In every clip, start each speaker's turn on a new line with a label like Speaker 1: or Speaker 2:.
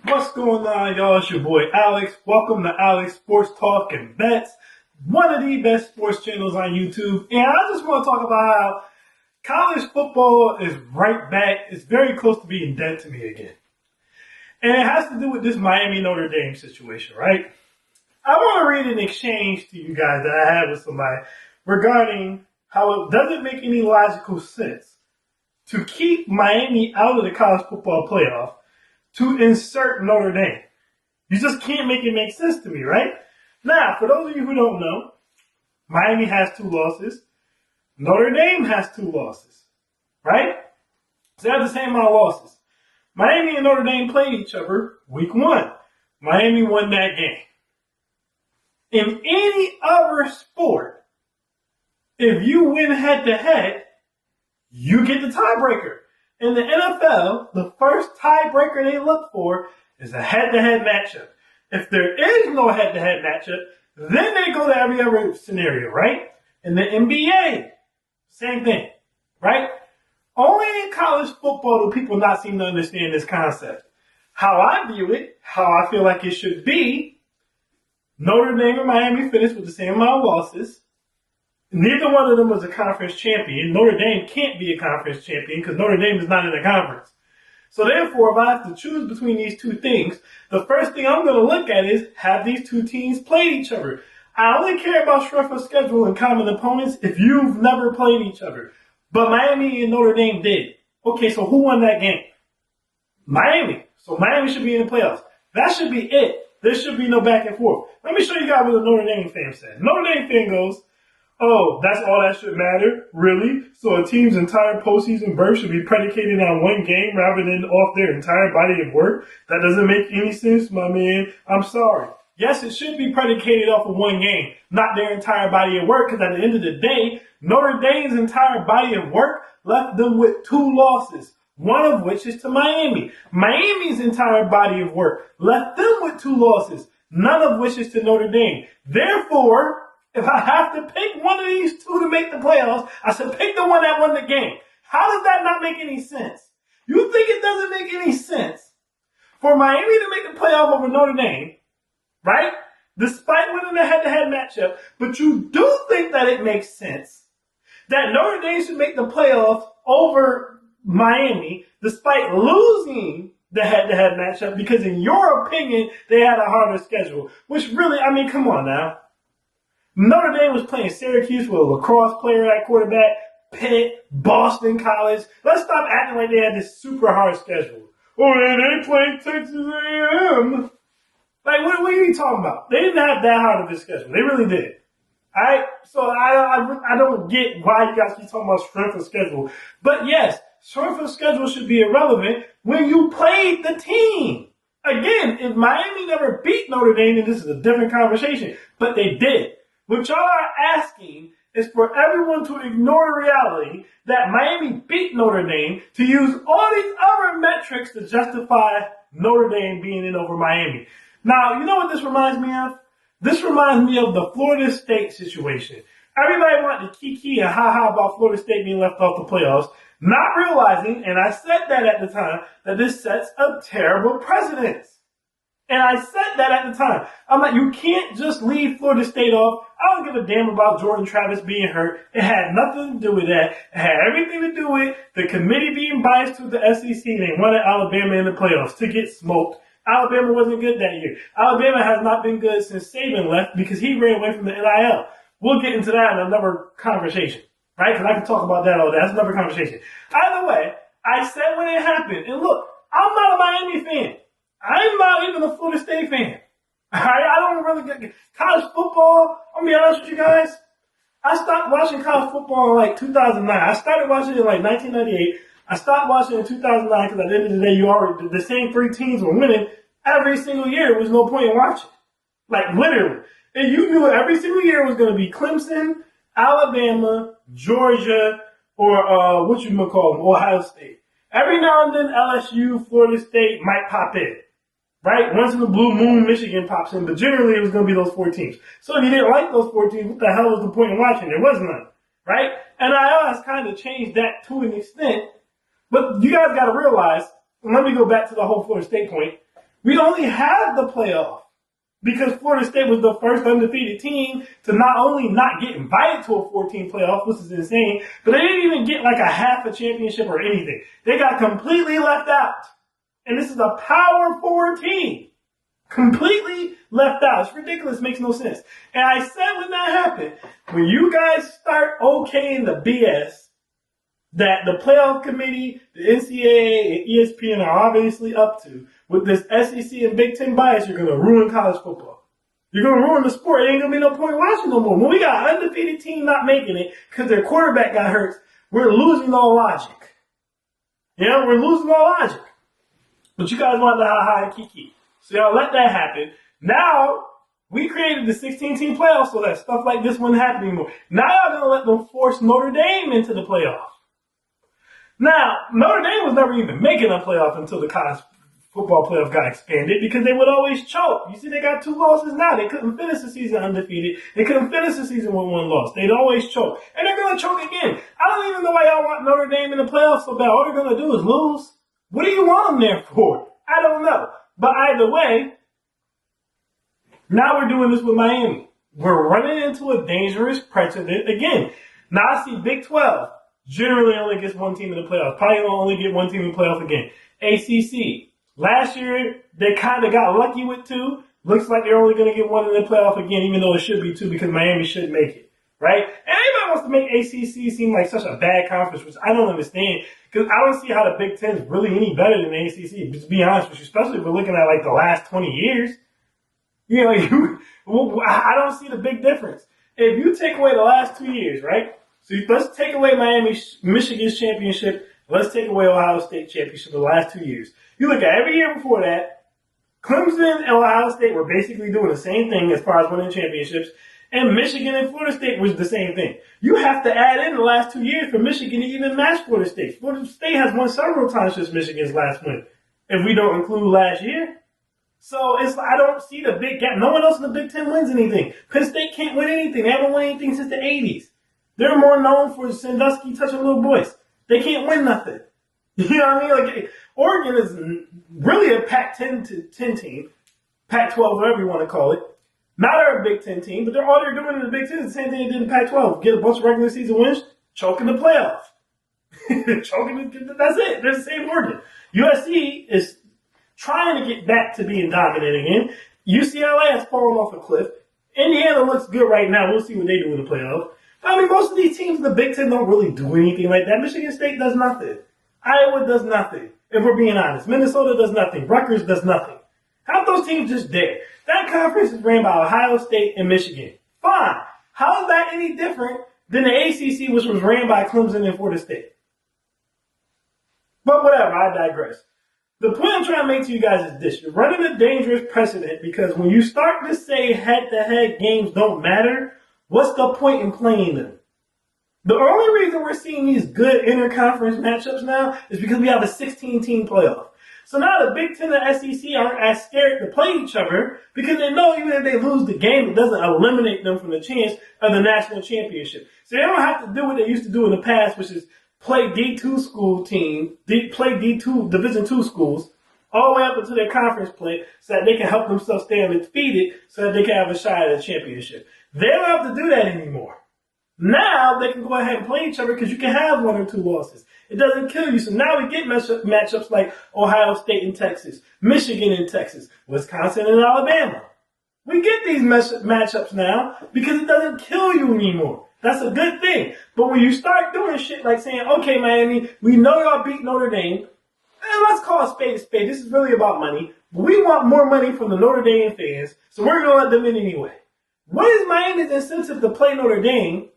Speaker 1: What's going on, y'all? It's your boy Alex. Welcome to Alex Sports Talk and Bets, one of the best sports channels on YouTube. And I just want to talk about how college football is right back. It's very close to being dead to me again. And it has to do with this Miami Notre Dame situation, right? I want to read an exchange to you guys that I had with somebody regarding how it doesn't make any logical sense to keep Miami out of the college football playoff to insert Notre Dame. You just can't make it make sense to me, right? Now, for those of you who don't know, Miami has 2 losses. Notre Dame has 2 losses, right? So they have the same amount of losses. Miami and Notre Dame played each other week 1. Miami won that game. In any other sport, if you win head-to-head, you get the tiebreaker. In the NFL, the first tiebreaker they look for is a head-to-head matchup. If there is no head-to-head matchup, then they go to every other scenario, right? In the NBA, same thing, right? Only in college football do people not seem to understand this concept. How I view it, how I feel like it should be, Notre Dame and Miami finished with the same amount of losses. Neither one of them was a conference champion. Notre Dame can't be a conference champion because Notre Dame is not in a conference. So therefore, if I have to choose between these 2 things, the first thing I'm going to look at is, have these 2 teams played each other? I only care about strength of schedule and common opponents if you've never played each other. But Miami and Notre Dame did. Okay, so who won that game? Miami. So Miami should be in the playoffs. That should be it. There should be no back and forth. Let me show you guys what a Notre Dame fan said. Notre Dame fan goes, "Oh, that's all that should matter? Really? So a team's entire postseason berth should be predicated on one game rather than off their entire body of work? That doesn't make any sense, my man. I'm sorry." Yes, it should be predicated off of one game, not their entire body of work, because at the end of the day, Notre Dame's entire body of work left them with 2 losses, one of which is to Miami. Miami's entire body of work left them with 2 losses, none of which is to Notre Dame. Therefore, if I have to pick one of these 2 to make the playoffs, I should pick the one that won the game. How does that not make any sense? You think it doesn't make any sense for Miami to make the playoff over Notre Dame, right? Despite winning the head-to-head matchup, but you do think that it makes sense that Notre Dame should make the playoffs over Miami despite losing the head-to-head matchup because in your opinion, they had a harder schedule. Which really, I mean, come on now. Notre Dame was playing Syracuse with a lacrosse player at quarterback, Pitt, Boston College. Let's stop acting like they had this super hard schedule. Oh, they played Texas A&M. Like, what are you talking about? They didn't have that hard of a schedule. They really did. Alright? So I don't get why you guys keep talking about strength of schedule. But yes, strength of schedule should be irrelevant when you played the team. Again, if Miami never beat Notre Dame, then this is a different conversation. But they did. What y'all are asking is for everyone to ignore the reality that Miami beat Notre Dame to use all these other metrics to justify Notre Dame being in over Miami. Now, you know what this reminds me of? This reminds me of the Florida State situation. Everybody wanted to kiki and ha-ha about Florida State being left off the playoffs, not realizing, and I said that at the time, that this sets a terrible precedent. And I said that at the time. I'm like, you can't just leave Florida State off. I don't give a damn about Jordan Travis being hurt. It had nothing to do with that. It had everything to do with the committee being biased to the SEC. They wanted Alabama in the playoffs to get smoked. Alabama wasn't good that year. Alabama has not been good since Saban left because he ran away from the NIL. We'll get into that in another conversation, right? Because I can talk about that all day. That's another conversation. Either way, I said when it happened, and look, I'm not a Miami fan. I'm not even a Florida State fan. I don't really get college football. I'm gonna be honest with you guys. I stopped watching college football in like 2009. I started watching it in like 1998. I stopped watching it in 2009 because at the end of the day, the same 3 teams were winning every single year. There was no point in watching. Like literally. And you knew every single year was going to be Clemson, Alabama, Georgia, or Ohio State. Every now and then LSU, Florida State might pop in. Right? Once in the blue moon, Michigan pops in, but generally it was going to be those 4 teams. So if you didn't like those 4 teams, what the hell was the point in watching? There was none. Right? And I has kind of changed that to an extent. But you guys got to realize, let me go back to the whole Florida State point. We only have the playoff because Florida State was the first undefeated team to not only not get invited to a 14 playoff, which is insane, but they didn't even get like a half a championship or anything. They got completely left out. And this is a power four team. Completely left out. It's ridiculous. Makes no sense. And I said when that happened, when you guys start okaying the BS that the playoff committee, the NCAA, and ESPN are obviously up to, with this SEC and Big Ten bias, you're going to ruin college football. You're going to ruin the sport. It ain't going to be no point watching no more. When we got an undefeated team not making it because their quarterback got hurt, we're losing all logic. Yeah, we're losing all logic. But you guys want the ha-ha and kiki. So y'all let that happen. Now, we created the 16-team playoffs so that stuff like this wouldn't happen anymore. Now y'all going to let them force Notre Dame into the playoffs. Now, Notre Dame was never even making a playoff until the college football playoff got expanded because they would always choke. You see, they got 2 losses now. They couldn't finish the season undefeated. They couldn't finish the season with 1 loss. They'd always choke. And they're going to choke again. I don't even know why y'all want Notre Dame in the playoffs so bad. All they're going to do is lose. What do you want them there for? I don't know. But either way, now we're doing this with Miami. We're running into a dangerous precedent again. Now I see Big 12 generally only gets 1 team in the playoffs. Probably will only get 1 team in the playoffs again. ACC. Last year, they kind of got lucky with 2. Looks like they're only going to get 1 in the playoff again, even though it should be 2 because Miami should make it. Right? And everybody wants to make ACC seem like such a bad conference, which I don't understand. Because I don't see how the Big Ten is really any better than the ACC, to be honest with you, especially if we're looking at like the last 20 years. You know, I don't see the big difference. If you take away the last 2 years, right? So let's take away Michigan's championship. Let's take away Ohio State championship the last 2 years. You look at every year before that, Clemson and Ohio State were basically doing the same thing as far as winning championships. And Michigan and Florida State was the same thing. You have to add in the last 2 years for Michigan to even match Florida State. Florida State has won several times since Michigan's last win, if we don't include last year. So I don't see the big gap. No one else in the Big Ten wins anything. Penn State can't win anything. They haven't won anything since the 80s. They're more known for Sandusky touching little boys. They can't win nothing. You know what I mean? Like Oregon is really a Pac-10 team, Pac-12, whatever you want to call it. Now they're a Big Ten team, but all they're doing in the Big Ten is the same thing they did in Pac-12. Get a bunch of regular season wins, choke in the playoffs. That's it. They're the same Oregon. USC is trying to get back to being dominant again. UCLA has fallen off a cliff. Indiana looks good right now. We'll see what they do in the playoffs. But I mean, most of these teams in the Big Ten don't really do anything like that. Michigan State does nothing. Iowa does nothing, if we're being honest. Minnesota does nothing. Rutgers does nothing. Half those teams just there. That conference is ran by Ohio State and Michigan. Fine. How is that any different than the ACC, which was ran by Clemson and Florida State? But whatever, I digress. The point I'm trying to make to you guys is this. You're running a dangerous precedent because when you start to say head-to-head games don't matter, what's the point in playing them? The only reason we're seeing these good interconference matchups now is because we have a 16-team playoff. So now the Big Ten and SEC aren't as scared to play each other because they know even if they lose the game, it doesn't eliminate them from the chance of the national championship. So they don't have to do what they used to do in the past, which is play D2 school team, play D2 Division II schools all the way up into their conference play so that they can help themselves stay undefeated so that they can have a shot at a championship. They don't have to do that anymore. Now they can go ahead and play each other because you can have 1 or 2 losses. It doesn't kill you. So now we get matchups like Ohio State and Texas, Michigan and Texas, Wisconsin and Alabama. We get these matchups now because it doesn't kill you anymore. That's a good thing. But when you start doing shit like saying, okay, Miami, we know y'all beat Notre Dame, and let's call a spade a spade. This is really about money. We want more money from the Notre Dame fans, so we're going to let them in anyway. What is Miami's incentive to play Notre Dame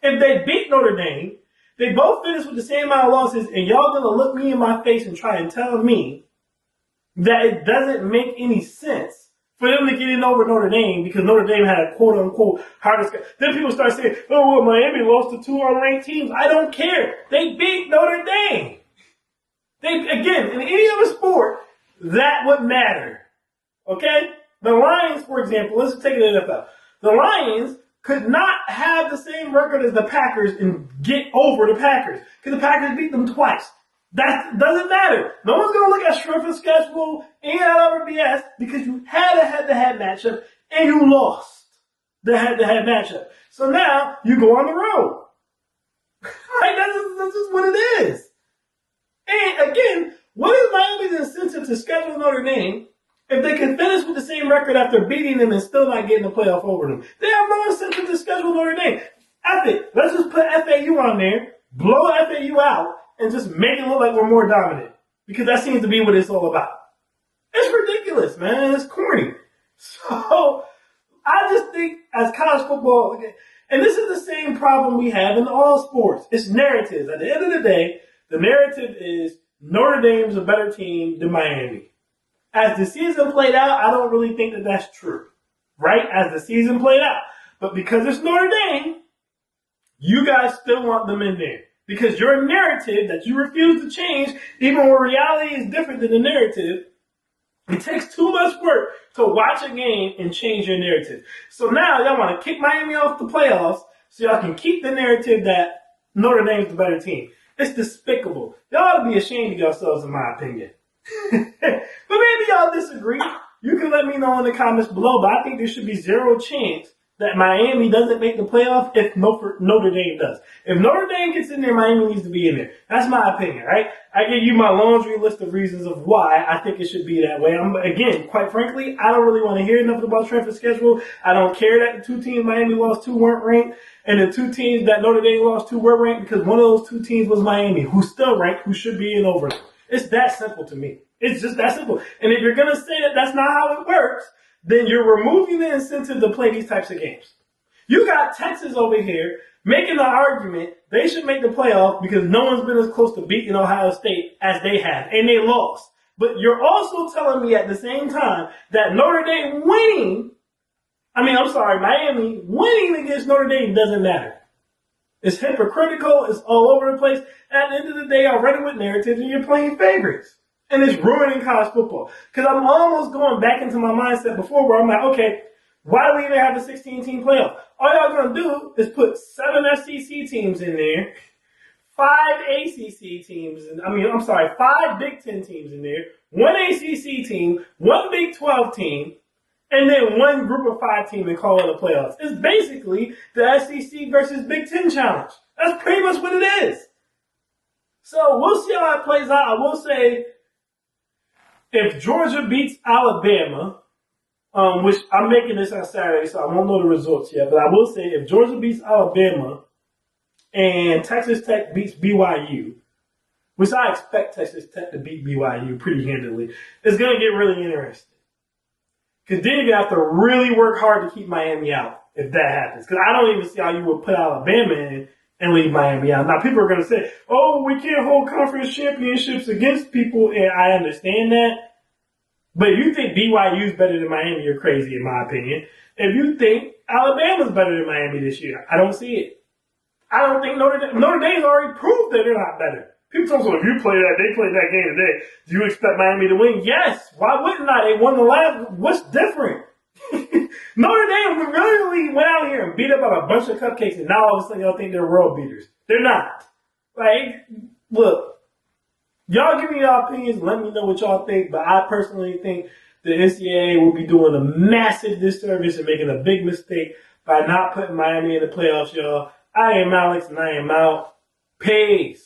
Speaker 1: if they beat Notre Dame? They both finished with the same amount of losses, and y'all going to look me in my face and try and tell me that it doesn't make any sense for them to get in over Notre Dame because Notre Dame had a quote-unquote hardest. Then people start saying, oh, well, Miami lost to 2 unranked teams. I don't care. They beat Notre Dame. Again, in any other sport, that would matter. Okay? The Lions, for example, let's take it to the NFL. The Lions could not have the same record as the Packers and get over the Packers because the Packers beat them twice. That doesn't matter. No one's going to look at strength of schedule and other BS because you had a head-to-head matchup and you lost the head-to-head matchup. So now you go on the road. Right? That's just what it is. And again, what is Miami's incentive to schedule Notre Dame if they can finish with the same record after beating them and still not getting the playoff over them? They have no incentive to schedule Notre Dame. F it. Let's just put FAU on there, blow FAU out, and just make it look like we're more dominant. Because that seems to be what it's all about. It's ridiculous, man. It's corny. So, I just think as college football, and this is the same problem we have in all sports. It's narratives. At the end of the day, the narrative is Notre Dame's a better team than Miami. As the season played out, I don't really think that that's true. Right? As the season played out. But because it's Notre Dame, you guys still want them in there. Because your narrative that you refuse to change, even when reality is different than the narrative, it takes too much work to watch a game and change your narrative. So now y'all want to kick Miami off the playoffs so y'all can keep the narrative that Notre Dame's the better team. It's despicable. Y'all ought to be ashamed of yourselves, in my opinion. But maybe y'all disagree. You can let me know in the comments below, but I think there should be zero chance that Miami doesn't make the playoff if Notre Dame does. If Notre Dame gets in there, Miami needs to be in there. That's my opinion, right? I give you my laundry list of reasons of why I think it should be that way. Again, quite frankly, I don't really want to hear nothing about transfer schedule. I don't care that the two teams Miami lost to weren't ranked, and the two teams that Notre Dame lost to were ranked because one of those two teams was Miami, who's still ranked, who should be in over them. It's that simple to me. It's just that simple. And if you're going to say that that's not how it works, then you're removing the incentive to play these types of games. You got Texas over here making the argument they should make the playoff because no one's been as close to beating Ohio State as they have, and they lost. But you're also telling me at the same time that Miami winning against Notre Dame doesn't matter. It's hypocritical. It's all over the place. At the end of the day, I'm running with narratives and you're playing favorites. And it's ruining college football. Because I'm almost going back into my mindset before where I'm like, okay, why do we even have a 16-team playoff? All y'all going to do is put 7 SEC teams in there, 5 ACC teams, 5 Big Ten teams in there, 1 ACC team, 1 Big 12 team, and then 1 group of 5 team and call it a playoffs. It's basically the SEC versus Big Ten challenge. That's pretty much what it is. So we'll see how it plays out. I will say, if Georgia beats Alabama, which I'm making this on Saturday, so I won't know the results yet, but I will say if Georgia beats Alabama and Texas Tech beats BYU, which I expect Texas Tech to beat BYU pretty handily, it's going to get really interesting. Because then you're going to have to really work hard to keep Miami out if that happens. Because I don't even see how you would put Alabama in and leave Miami out. Now, people are going to say, oh, we can't hold conference championships against people, and I understand that. But if you think BYU is better than Miami, you're crazy, in my opinion. If you think Alabama's better than Miami this year, I don't see it. I don't think Notre Dame's already proved that they're not better. People tell me, if you play that, they played that game today, do you expect Miami to win? Yes. Why wouldn't I? They won the last. What's different? Notre Dame really went out here and beat up on a bunch of cupcakes, and now all of a sudden y'all think they're world beaters. They're not. Like, look, y'all give me your opinions. Let me know what y'all think. But I personally think the NCAA will be doing a massive disservice and making a big mistake by not putting Miami in the playoffs, y'all. I am Alex, and I am out. Peace.